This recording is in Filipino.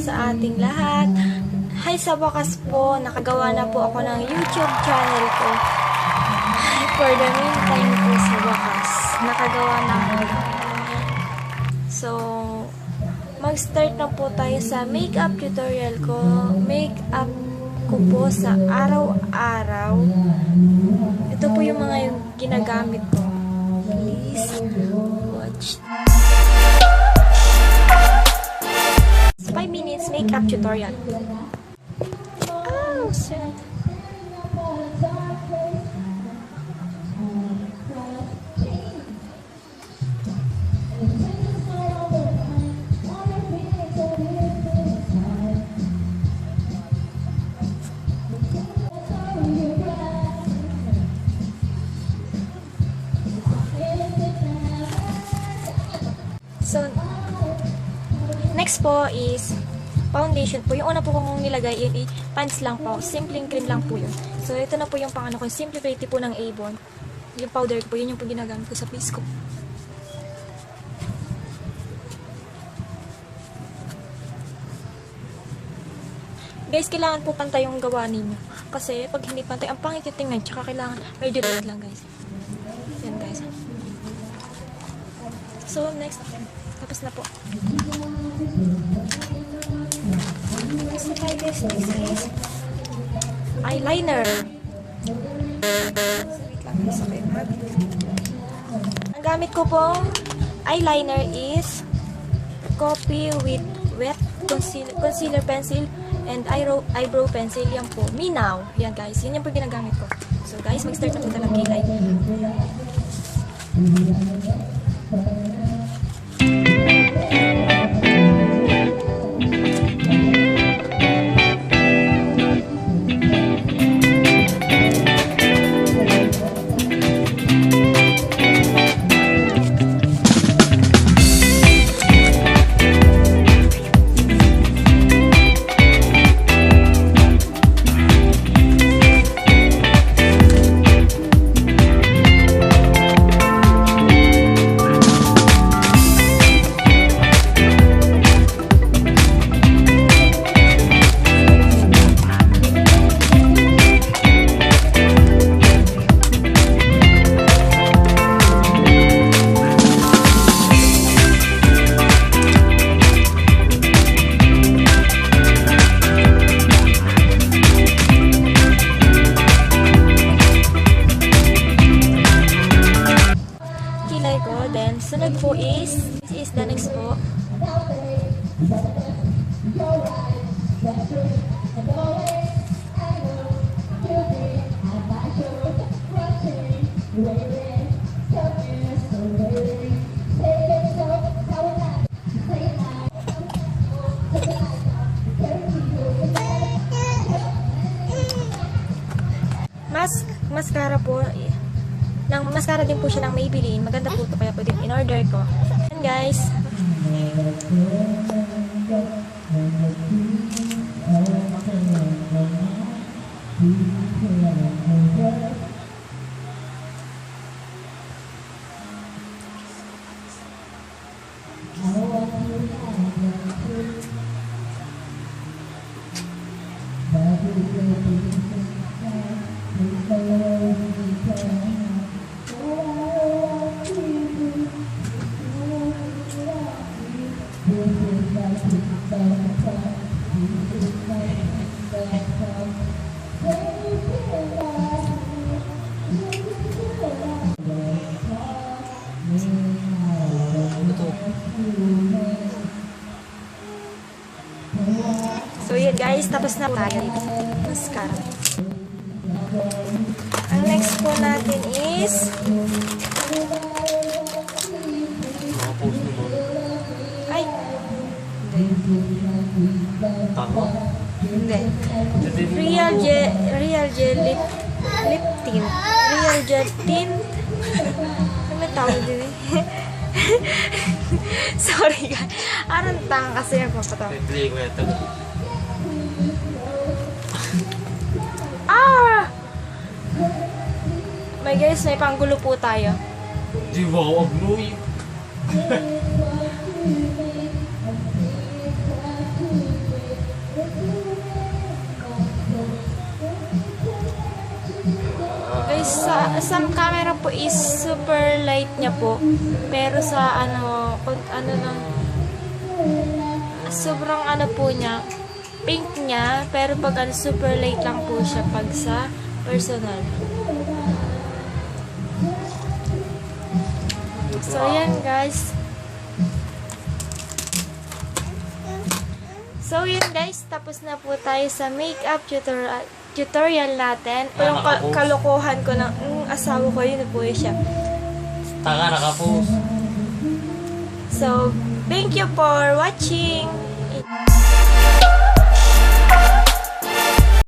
sa ating lahat. Hi, sa wakas po, nakagawa na po ako ng YouTube channel ko. For the meantime po, sa wakas, nakagawa na ako. So, mag-start na po tayo sa makeup tutorial ko. Makeup ko po sa araw-araw. Ito po yung mga yung ginagamit ko. Please watch. 5 minutes makeup tutorial. Oh, shit. So, next po is foundation po. Yung una po kong nilagay, yun pants lang po. Simpleng cream lang po yun. So, ito na po yung pang ano ko. Simple Pretty po ng Avon. Yung powder ko po, yun yung po ginagamit ko sa face ko. Guys, kailangan po pantay yung gawa ninyo. Kasi, pag hindi pantay, ang pangit yung tingnan. Tsaka kailangan, medyo light lang guys. Yan guys. So, next. Tapos na po. Next na tayo guys. Next is eyeliner. Ang gamit ko pong eyeliner is Coffee with wet concealer pencil and eyebrow pencil. Yan po. Minaw. Yan guys. Yan yung po ginagamit ko. So guys, mag-start na po tayo ng kilay. Then, sunod po is, this is the next po. Mascara po. Mascara din po siya ng Maybelline. Maganda po ito, kaya pwede in-order ko. And guys. So yun guys, tapos na tayo dito. Mascara. Ang next po natin is ay hindi. Real gel lip tint. Real gel tint. Ano may tawag din eh? Sorry guys. Arantang kasi ako pa to. Ah! May guys, may panggulo po tayo. Di ba ako agloy? sa camera po is super light niya po. Pero sa ano, lang, sobrang ano po niya, pink niya, pero pag ano, super light lang po siya pag sa personal. So, yan guys. So, yun guys, tapos na po tayo sa makeup tutorial natin. Yung kalokohan ko ng asawa ko, yun po siya. Taka, nakapost. So, thank you for watching.